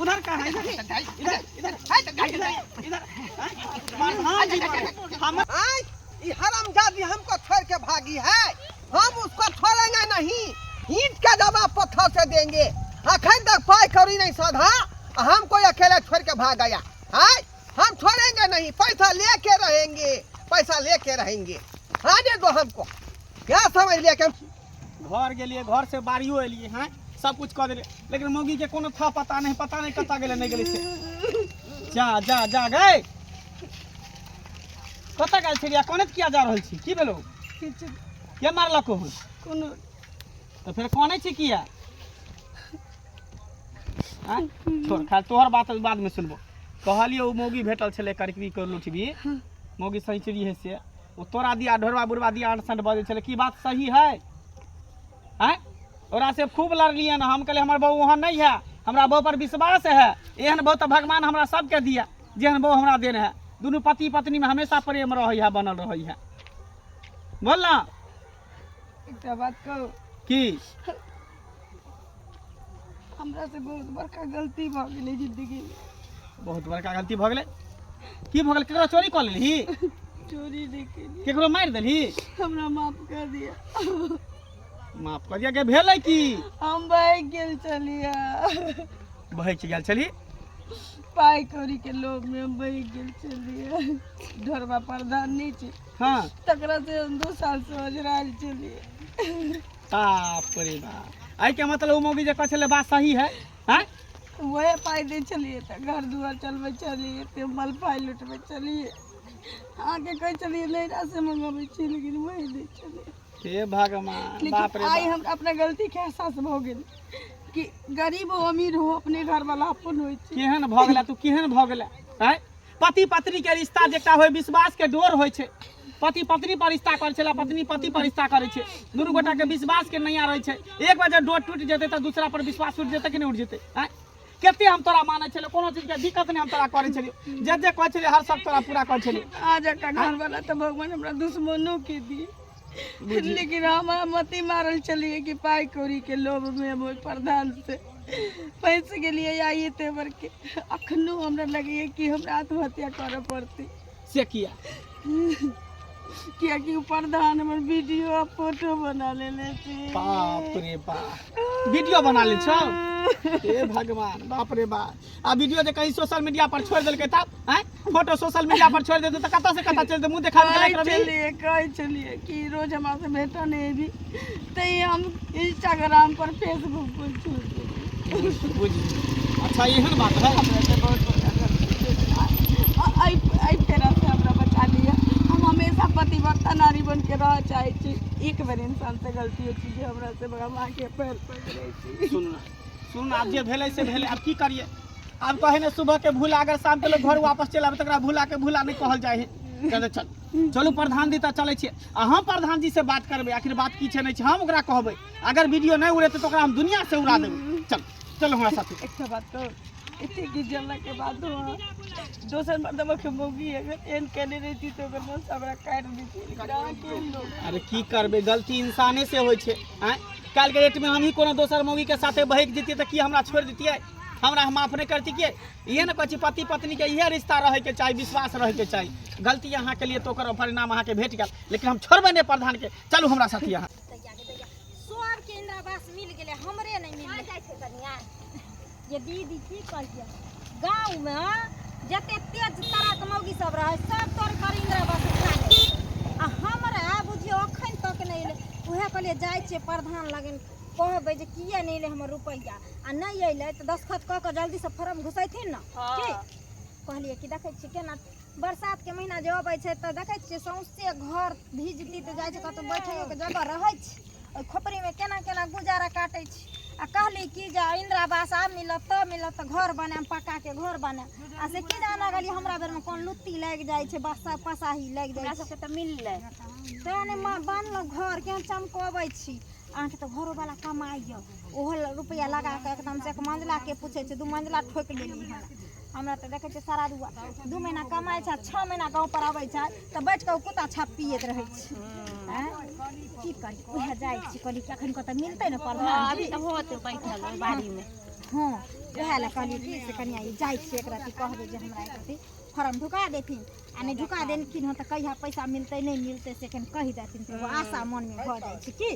उधर का है इधर इधर इधर हम हरामजादी हमको छोड़ के भागी है, हम उसको छोड़ेंगे नहीं, ईंट का जवाब पत्थर से देंगे। अखन तक पाई कौड़ी नहीं सधा, हमको अकेले छोड़ के भाग गया है। हम छोड़ेंगे नहीं, पैसा लेके रहेंगे, पैसा लेके रहेंगे। आने दो हमको, क्या समझ लिया कि घर गेलिए, घर से बाड़ियों एलिए हैं, सब कुछ कर दिले, लेकिन मौगी के कोनो था पता नहीं कता गेले नहीं गेले से। जा जा जा गए कता गेल छलिया, कोने किया जा रहल छी, की भेलो, के मारलको हो कोनो, तो फिर कोने छी किया। हां छोड़, खा तोहर बात बाद में सुनबो। कहलियो मौगी भेटल छले करकरी कर लुटबी, मौगी सही चली है से, वो तोरा दिया ढोरवा बुढ़वा दिया 8 बजे चले, की बात सही है हैं। ओरा से खूब लड़लिए ना, हम कहले हमर बहू वहाँ नहीं है, हमरा बहू पर विश्वास है, एहन बहू तो भगवान हमरा सबके दिया, जेहन बहू हमरा देन है। दोनों पति पत्नी में हमेशा प्रेम रही है, बनल रही है। बोल ना एक बात कहू की, हमरा से बहुत बड़का गलती भ गेलै जिंदगी में। बहुत बड़का गलती भ गेलै, की भ गेलै, केकरो चोरी कर लेलही, चोरी नहीं केली, केकरो मार देलही, हमरा माफ कर दिया। माफ कर दिया के भेलै की, हम भाग गेल छलिया, बहै के गेल छली, पाई कौड़ी के लोभ में हम भाग गेल छलिया। ढोरवा प्रधान नहीं छे, हां तकरा से हम 2 साल से ओझराल छलिए। बाप रे बाप, आई के मतलब मौगी जे कह छले बात सही है हैं। वही पाई दे छलिए त घर दुआर चलबे छलिए, ते मल पाई लुटबे छलिए, आगे कह छलिए नैरा से मंगबे छी, लेकिन वही दे छलिए। हे भगवान, बाप रे आई बाप, हम अपना गलती के एहसास भ गेल कि गरीब हो अमीर हो अपने घर वाला अपन होय छै। केहन भ गेला तू, केहन भ गेला हैं। पति पत्नी के रिश्ता जेटा होय विश्वास के डोर होय छै, पति पत्नी पर रिश्ता करे छला, पत्नी पति पर रिश्ता करे छै, दुनू गोटा के विश्वास के नैया रहे छै। एक बार जब डोर टूट जेते त दूसरा पर विश्वास उठ जेते कि नहीं उठ जेते हैं। केते हम तोरा माने छले, कोनो चीज के दिक्कत नहीं हम तोरा करे छलियो, जे कह छलिए हर सब तोरा पूरा कर छलियो। आज का घर वाला तो भगवान हमरा दुश्मनों के दिए, लेकिन हमारा मती मारल चलिए कि पाई कौड़ी के लोभ में हम प्रधान से पैसे के लिए आइए तेवर के। अखनो हमरा लगे कि हमरा आत्महत्या करे पड़ती से किया, किया कि प्रधान हमर वीडियो और फोटो बना लेले छी। बाप रे बाप, वीडियो बना ले छौ, हे भगवान, बाप रे बाप। आ वीडियो जे कहीं सोशल मीडिया पर छोड़ देलकै तब हैं, फोटो सोशल मीडिया पर छोड़ देते त कता से कता चलते, मुंह दिखा के लाइक रबी। कह चलिए कि रोज हमरा से भेटा नहीं भी, तई हम इंस्टाग्राम पर फेसबुक पर छोड़ बुझी। अच्छा एहन बात है, आई फेरा से हमरा बचा लिया। हम हमेशा पतिव्रता नारी बन के रह चाहे छी, एक बार इंसान से गलती होती है, हमरा से भगवान के पैर पकड़े छी। सुन अब जे भेले से भेले, अब की करिए। अब कहे ने सुबह के भूला, अगर शाम के लोग घर वापस चल आबे तकरा भूला के भूला नहीं कहल जाए है। कहते चल चलू प्रधान जी त चले छी, हम प्रधान जी से बात करबे, आखिर बात की छै नहीं छै हम ओकरा कहबे, अगर वीडियो नहीं उड़ेते तो ओकरा हम दुनिया से उड़ा देबे। चल चल हमरा साथे। एक बात कहो, इतने की जलना के बाद दोसर मर्दवा के मौगी अगर एन कहने रहती तो ओकर मन सबरा काट देती। अरे की करबे, गलती इंसाने से होय छै हैं। काल के डेट में हम ही कोनो दोसर मौगी के साथे बहक जतिए त की हमरा छोड़ दितिए, हमरा माफ नहीं करती के। ये न कह पति पत्नी के यह रिश्ता रहे के चाहिए, विश्वास रहे के चाहिए। गलती यहाँ के लिए तो ओकर परिणाम अहाँ के भेट गया, लेकिन हम छोड़बे नहीं प्रधान के। चलू हमरा साथी यहाँ। सब के इंद्रावास मिल गेले, हमरे नहीं मिल जाय छै कनिया। ये दीदी की कहिए, गांव में जते तेज तरह के मौगी सब रहे सब तोड़ कर इंद्रावास खा ले, आ हमरा बुझियो अखन तक नहीं एले। उहे कहलिए जाय छै प्रधान लगन कहबे जे किया नहीं ले हमर रुपैया, आ नहीं अइले तो दस्तखत क के जल्दी से फॉर्म घुसैथिन न। की कहलिए कि देखै छी केना बरसात के महीना जे अबै छै त देखै छी सौंसे घर भीज तीत जाय छै, कतौ बैठे के जगह रहै छै, ओइ खोपड़ी में केना केना गुजारा काटै छी। आ कहली कि जे इंद्रावास आ मिलत त घर बनाम, पक्का के घर बनाम। आ से की जाना गली हमरा बेर में कोन लुत्ती लाग जाय छै, बसा पसाही लाग जाय छै, त मिलले तने बनल घर के चमकबै छी। आंख तो घरो वाला कमाइयो, ओहो रुपया लगा के एकदम से 1 मंजिला के पूछे छै, 2 मंजिला ठोक लेली हमरा तो देखे छै सारा 2 महीना कमाई छै, 6 महीना गाँव पर आबै छै त बैठ के कुत्ता छाप पियत रहै छै। की करी, उहे जाय छी कहली कि अखन कत मिलतै न प्रधान, अभी त होत बैठल बाड़ी में हाँ वएह ला कहलिए कि से कनिया ई जाइ छै एक राति कहबे जे हमरा एक राति फॉर्म ढुका देथिन आ नहीं ढुका देलखिन हँ तऽ कहिया पैसा मिलतै नहीं मिलतै से कनि कहि देथिन तऽ वो आशा मन में भऽ जाइ छै की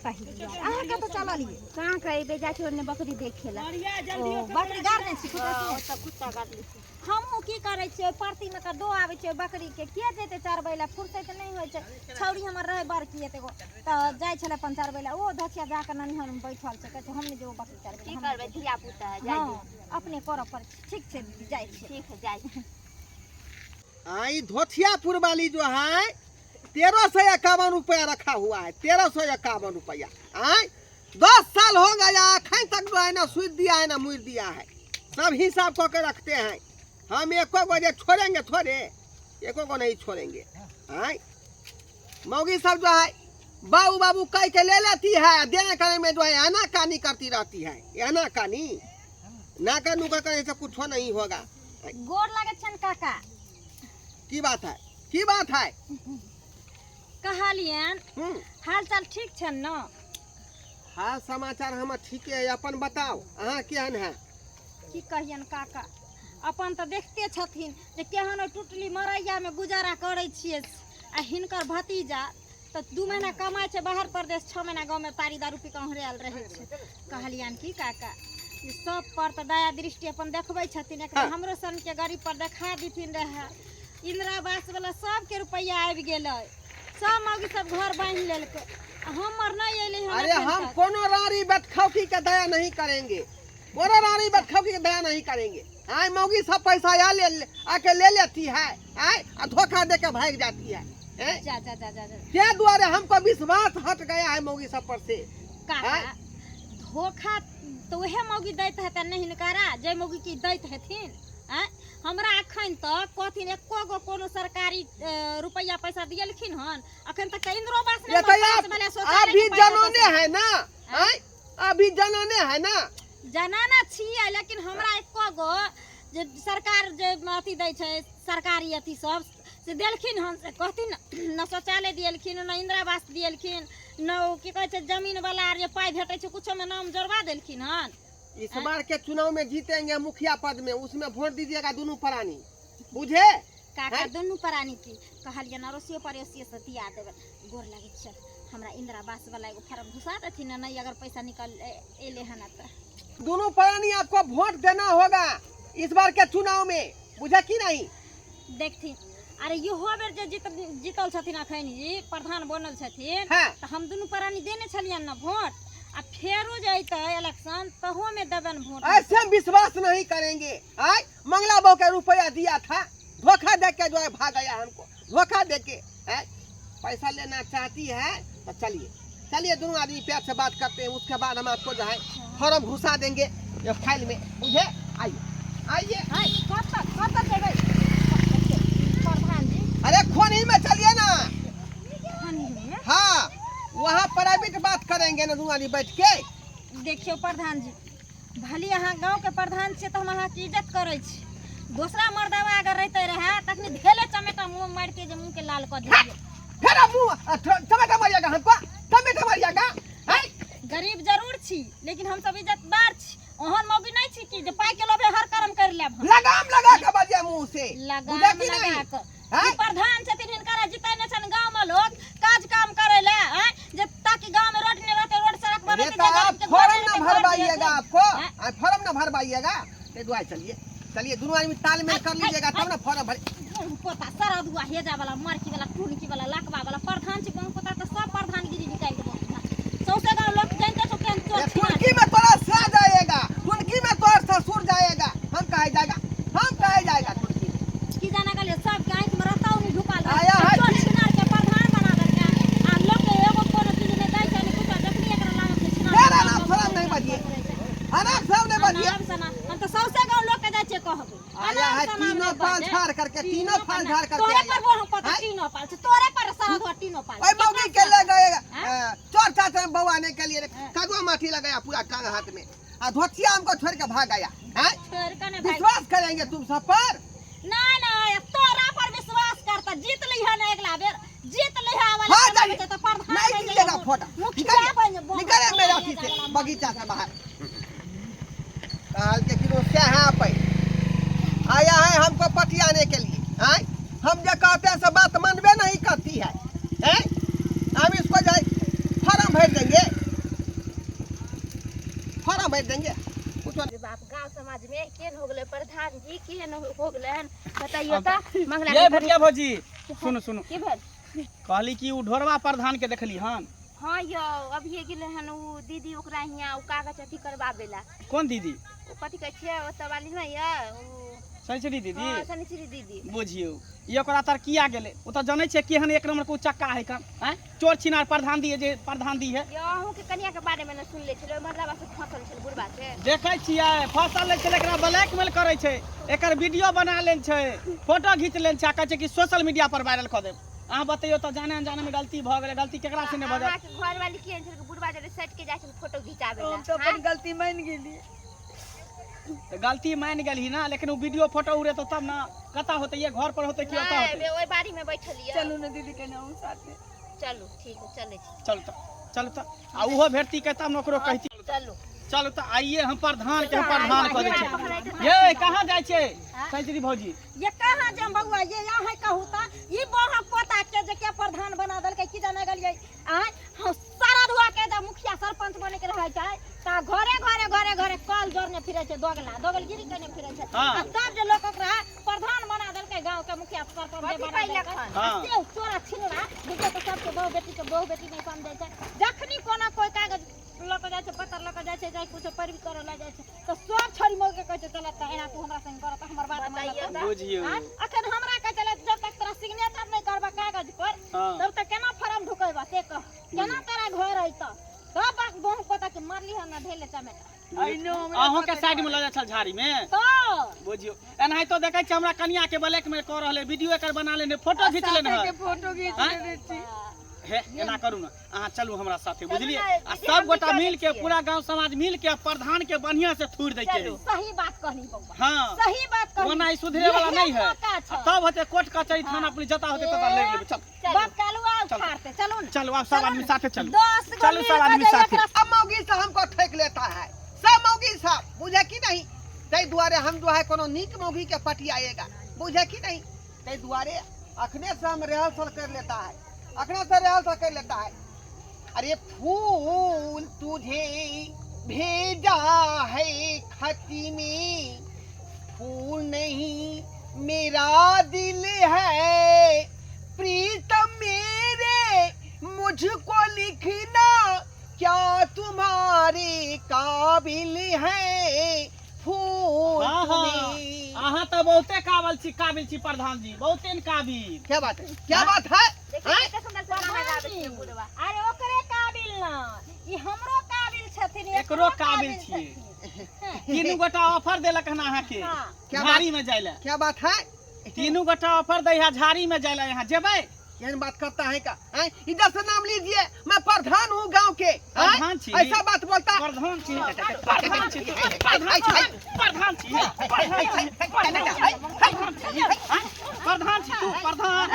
कहि दियौ अहाँके तऽ चललिए कहाँ कहीं जा छोड़ने बकरी देखे ला ओ बकरी गाड़ने छी कुत्ता काट ली हमहूँ की करै छियै परती में दो आबै छै बकरी के जेतै चरबै ला फुर्सत नहीं होइ छै छौरी हमर रहै बड़की एतेगो तऽ जाइ छलै अपन चरबै ला ओ धचिया जाके ननिहर में बैठल छै कहै छै हम नहीं जेबो बकरी चरबै की करबै धिया पुता है जाई हाँ अपने करऽ पड़ै छै ठीक छै दीदी जाइ छी ठीक है जाई आई धोथियापुर वाली जो है 1351 रुपया रखा हुआ है 1351 रुपया। आई 10 साल हो गया अखन तक जो है ना सूद दिया है ना मुड़ दिया है सब हिसाब करके रखते हैं हम एको को जे छोड़ेंगे थोड़े एको को नहीं छोड़ेंगे। आई मौगी सब जो है बाबू बाबू कह के ले लेती है देने करने में जो है आनाकानी करती रहती है आनाकानी ना कर नुका करने से कुछ नहीं होगा। गोर लागै छन काका की बात है कहलियन हाल चाल ठीक छन न हाल समाचार हम ठीक है अपन बताओ अहाँ केहन है की कहियन काका अपन तऽ देखते छथिन जे केहन टुटली मरैया में गुजारा करै छियै आ हिनकर भतीजा तऽ 2 महीना कमाइ छै बाहर प्रदेश 6 महीना गाँव में तारी दारू पी के हरेल रहै छै कहलियन की काका ई सब पर तऽ दया दृष्टि अपन देखबै छथिन एक बेर हमरो सन के गरीब पर देखा दिथिन रहे इंदिरा आवास वाला सबके रुपया आबि गेलै सब मौगी सब घर बांध लेलकै हमर नहीं अइलै अरे हम कोनो रानी बदखौकी के दया नहीं करेंगे कोनो रानी बदखौकी के दया नहीं करेंगे। आए मौगी सब पैसा आके ले लेती है आए धोखा दे के भाग जाती है जा जा जा जा क्या द्वारे हमको विश्वास हट गया है मौगी सब पर से काका धोखा तो वह मौगी दैत है नहीं नकारा जय मौगी की दैत हेथिन हमरा अखन तक कथिन एको गो कोनो सरकारी रुपया पैसा दियलखिन हन अखन तक इंदिरा आवास ने अभी जनाने है ना अभी जनाने है ना जनाना छियै लेकिन हमरा एको गो जे सरकार जे अथी दै छै सरकारी अथी सब से देलखिन हन से कहथिन न शौचालय दियलखिन न इंदिरा आवास दियलखिन न की कहै छै जमीन वाला जे पाई भेटै छै कुछो में नाम जोड़वा देलखिन हन। इस बार के चुनाव में जीतेंगे मुखिया पद में उसमें वोट दीजिएगा दोनों प्राणी बुझे काका दोनों प्राणी की कहलियन अड़ोसियो पड़ोसियो से दिया देबे गोर लगे चल हमरा इंदिरा आवास वाला एगो फॉर्म घुसा देथिन नहीं अगर पैसा निकल एले हन त दोनों प्राणी आपको वोट देना होगा इस बार के चुनाव में बुझा की नहीं देखथिन अरे इहो बेर जे जीतल छथिन अखन जी प्रधान बनल छथिन त हम दोनों प्राणी देने छलियन न वोट आ फेरो जैते इलेक्शन तहो में देबन वोट ऐसे विश्वास नहीं करेंगे। आय मंगला बहू के रुपया दिया था धोखा दे के जो है भाग गया हमको धोखा दे के पैसा लेना चाहती है तो चलिए चलिए दोनों आदमी प्यार से बात करते हैं उसके बाद हम आपको जो है फॉर्म घुसा देंगे ये फाइल में मुझे आइए आइए कब तक देबै प्रधान जी अरे खोनी में चलिए ना खोनी में हाँ वहाँ प्राइवेट बात करेंगे ना दोनों आदमी बैठ के। देखियो प्रधान जी भली अहाँ गांव के प्रधान से तो हम अहाँ की इज्जत करे छी दूसरा मर्दावा अगर रहते रहे तखनी धेले चमेटा मुंह मार के जे मुंह के लाल कर दिए फिर मुंह चमेटा मारिएगा हमको चमेटा मारिएगा गरीब जरूर छी लेकिन हम सब इज्जतदार छी ओहन मौगी नहीं छी कि जे पाई के लोभे हर कर्म कर लेब लगाम लगा के बजिया मुंह से लगाम लगा के प्रधान छथिन हिनकर जितने छन गांव में लोग काज काम करे ले जे ताकि गांव में रोड नहीं रहते रोड सड़क बने तो फॉर्म ना भरवाइएगा आपको फॉर्म ना भरवाइएगा ले दुआ चलिए चलिए दोनों आदमी तालमेल कर लीजिएगा तब ना फॉर्म भर पोता सारा दुआ हेजा वाला मारकी वाला टूनकी वाला लाकवा वाला प्रधान छी गांव पोता तो सब प्रधानगिरी निकाल देबो सौसे गांव लोग जानते तो केन चोर टूनकी में तोरा सा जाएगा टूनकी में तोर ससुर जाएगा हम कहे जाएगा टूनकी की जाना गले सब गांव में रहता नहीं ढुकाल आया है चोर छिनार के प्रधान बना देलके आ लोग के एगो कोनो चीज नहीं दै छै नहीं कुछ देखनी एकरा नाम के छिनार मेरा नाम फॉर्म नहीं बजिए आराम से नहीं बजिए हम तो सौसे गांव लोग के जाय छै कहबो आया है तीनों पाल झाड़ करके तीनों पाल झाड़ करके तोरे पर वो हम पता तीनों पाल छै तोरे पर सारा धो तीनों पाल ओए मौगी के ले गए चोर चाचा बवाने के लिए कदवा माटी लगाया पूरा कान हाथ में आ धोतिया हमको छोड़ के भाग गया हैं छोड़ के नहीं भाग विश्वास करेंगे तुम सब पर नहीं तोरा पर विश्वास करता जीत लिहा ना अगला बेर जीत लिहा वाला हाँ जाइए तो प्रधान नहीं कीजिएगा फोटा मुखिया बन निकले मेरे ऑफिस से बगीचा से बाहर काल के फिर उससे यहाँ पे आया है हमको पटियाने के लिए। आए हम जो कहते हैं सब बात मनबे नहीं करती है, हैं? हम इसको जाए फॉर्म भर देंगे, फॉर्म भर देंगे। अरे बाप गांव समाज में केन हो गले प्रधान जी केन हो गले हन बताइए त मंगला ये भटिया भौजी सुनो सुनो की भेल कहली कि उ ढोरवा प्रधान के देखली हन। हां यो अभी गेले हन उ दीदी ओकरा हिया उ कागज अथी करबाबेला कौन दीदी? उ कथि कहै छै ओत वाली नै या उ सैचरी दीदी? हां सनिचरी दीदी बुझियो ये ओकरा तर किया गेले ओ त जानै छै केहन एक नंबर को चक्का है का हैं चोर छिनार प्रधान दी जे प्रधान दी है। यो अहू के कन्या के बारे में न सुन ले छलो मतलब से फसल छल बुढ़बा से देखै छियै फसल ले छले एकरा ब्लैकमेल करै छै, एकर वीडियो बना लेन छै, फोटो घीच लेन छै, कहै छै कि सोशल मीडिया पर वायरल क देब। अहाँ बतैयो त जाने अनजाने में गलती भ गेलै, गलती केकरा से ने भ अहाँ के घर वाली केन छल बुढ़बा जे सेट के जाय छल फोटो घिचाबेला हम तो अपन गलती मान गेली। त गलती मान गेलही ना, लेकिन उ वीडियो फोटो उड़े तो तब ना कता होते ये घर पर होते कि ओता होते। नहीं ओई बाड़ी में बैठलिए चलू न दीदी के नाम साथे चलू ठीक है चले छी चल त आ उहो भेटती के तब न ओकरो कहती चलू चल त आइए हम प्रधान के हम प्रधान क दै छै। ये कहां जाय छै सैचरी भौजी? ये कहाँ जम बउआ ये यहाँ है कहू ता ई बड़ा पोता के जे के प्रधान बना देल के की जाने गेलिए आय सारा रुआ के जब मुखिया सरपंच बने के रहे छै ता घरे घरे घरे घरे कल जोड़ने फिरे छै, दोगलगिरी करने फिरे छै। हाँ। आ तब जे लोग ओकरा प्रधान बना देल के गांव के मुखिया सरपंच जे बना देल के हाँ। से चोरा छिनरा देखो तो सबके बहू बेटी नहीं समझे छै। जखनी कोनो कोई कागज लक जाय छै पत्तर लक जाय छै जाय कुछ पैरवी करे ला जाय छै तो सब छोरी मोग के कहै छै चल त एना तू हमरा संग कर त हमर बात मान ले। बुझियो अखन हमरा कह चले जब तक तोरा सिग्नेचर नहीं करबा कागज पर हाँ। तब तक केना फॉर्म ढुकेबा से कह केना तेरा घर आई त तब बहु पता के मरली है ना ढेले चमेटा आई नो हमरा अहों के साइड में ल जा छल झाड़ी में तो बुझियो एनाहि तो देखै छै हमरा कन्या के ब्लैक में क रहले वीडियो एकर बना लेने फोटो खींच लेने के है। फोटो खींच हाँ? लेने छी हे एना करू ना अहाँ चलू हमरा साथे बुझलिए आ सब गोटा मिल के पूरा गांव समाज मिल के प्रधान के बढ़िया से थूर दै के। सही बात कहनी बउआ हां सही बात कहनी ओना ई सुधरे वाला नहीं है। मौका छ। तब होते कोर्ट कचहरी थाना पुलिस जता होते तब ले लेबे। चल बात कालुआ उखाड़ते चलो ना चलो आप सब आदमी साथे चलो 10 गो चलो सब आदमी साथे। सब मौगी से हमको ठेक लेता है, सब मौगी साहब बुझे कि नहीं? तै दुआरे हम जो है कोनो नीक मौगी के पटियाएगा, बुझे कि नहीं? तै दुआरे अखने से हम रिहर्सल कर लेता है, अखने से रिहर्सल कर लेता है। अरे फूल तुझे भेजा है खती में, फूल नहीं मेरा दिल है, प्रीतम मेरे मुझको लिखना क्या तुम्हारे काबिल है, फूल हाँ हाँ तुम्हें। अहाँ तो बहुते काबिल छी प्रधान जी, बहुते काबिल। क्या बात है, क्या बात है? देखिए कितना सुंदर से गाना गाबै छै बुढ़बा अरे ओकरे काबिल ना ई हमरो काबिल छथिन एकरो काबिल छियै। तीनू गोटा ऑफर देलक हन अहाँ के हाँ। क्या झाड़ी में जाइला। क्या बात है? तीनू गोटा ऑफर दै है झाड़ी में जाइला, यहाँ जेबै? यह बात करता है का? हैं? इधर से नाम लीजिए, मैं प्रधान हूँ गांव के। हैं? प्रधान छी। ऐसा बात बोलता? प्रधान छी प्रधान छी प्रधान छी प्रधान छी प्रधान छी तू प्रधान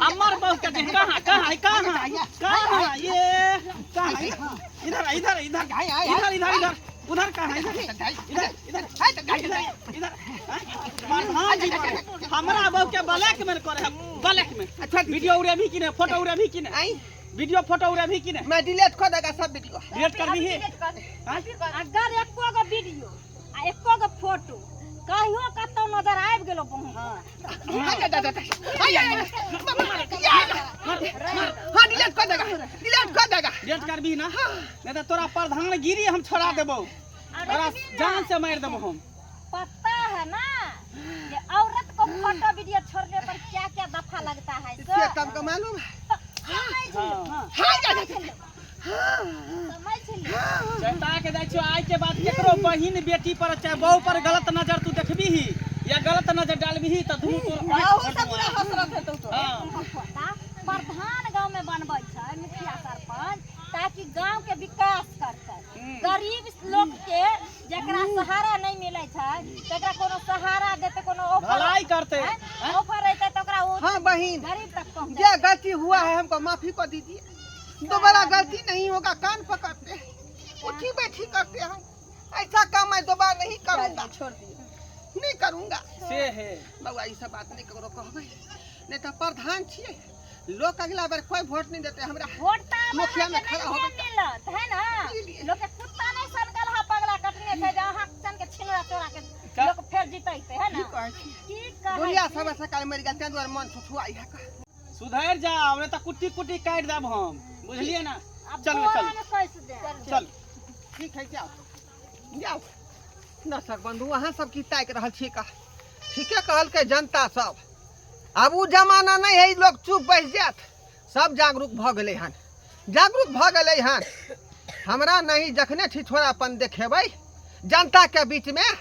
हमर बहु के कहां कहां कहां कहां ये कहां इधर इधर इधर इधर इधर इधर उधर कहां इधर इधर इधर इधर प्रधान जी हमरा बहु के ब्लैक में करे ब्लैक में। अच्छा वीडियो उड़े भी कि नहीं, फोटो उड़े भी कि नहीं? आई वीडियो फोटो उड़े भी कि नहीं? मैं डिलीट कर देगा सब वीडियो। डिलीट कर दी है। अगर एको गो वीडियो आ एको गो फोटो कहियो कतौ नजर आबि गेलो बहु हाँ डिलीट कर देगा, डिलीट कर देगा। डिलीट कर भी ना, नहीं तो तोरा प्रधानगिरी हम छोड़ा देबो, तोरा जान से मार देबो हम। पता है ना कि औरत को फोटो वीडियो छोड़ने पर क्या क्या दफा लगता है इससे कम का मालूम है? चेता के जाइ छियो आइ के बाद केकरो बहिन बेटी पर चाहे बहू पर गलत नजर तू देखबी ही या गलत नजर डालबी ही त तू प्रधान गांव में बनबै छै मुखिया सरपंच ताकि गांव के विकास करतै, गरीब लोग के जेकरा सहारा नहीं मिले छै तेकरा कोनो सहारा देते, कोनो भलाई करते ऑफर रहते तो ओकरा वो हाँ बहन, गरीब तक पहुंचे। जो गलती हुआ है हमको माफी को दीजिए, दोबारा गलती नहीं होगा। कान पकड़ते हैं, उठी बैठी करते हैं, ऐसा काम मैं दोबारा नहीं करूंगा, छोड़ दिए। नहीं करूंगा। से है बउआ ई सब बात नहीं करो कहबै, नहीं तो प्रधान छिए, लोग अगला बार कोई वोट नहीं देते हमरा। वोट ता मुखिया में खड़ा होबे नहीं मिलत है ना, लोग के कुत्ता नहीं सनकल हा पगला कटने से जहां सन के छिनरा चोरा के लोग फिर जीतैते है ना। की कहे दुनिया सब ऐसा काल मर गेल, तें दुआरे मन छुछुआई है का। सुधर जाओ नहीं तो कुट्टी कुट्टी काट देब हम, बुझलिए ना। अब चल बोरा चल में कैसे दे चल ठीक है, जाओ जाओ। दर्शक बंधु अहाँ सब की ताक रहल छी का, ठीके कहल के जनता सब। अब उ जमाना नहीं है लोग चुप बैठ जात, सब जागरूक भ गेले हन, जागरूक भ गेले हन। हमरा नहीं जखने ठिठोरापन देखेबै जनता के बीच में,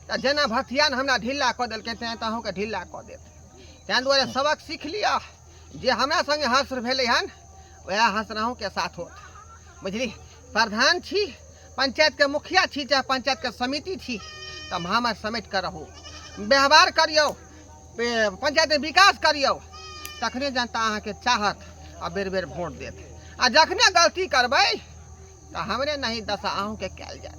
त जेना भथियान हमरा ढीला क देलकै तें तहूँ के ढीला क देत। तें दुआरे सबक सीख लिया, जे हमरा संगे हंस भेले हन वह हंसराहू के साथ होत, बुझली। प्रधान छी, पंचायत के मुखिया छी, चाहे पंचायत के समिति छी, तब हमर समेट कर रहो, व्यवहार करियो, पंचायत में विकास करियो, तखने जनता अहाँ के चाहत आ बेर बेर वोट देत। आ जखने गलती करबै तो हमरे नहीं दशा अहूँ के कैल जाए।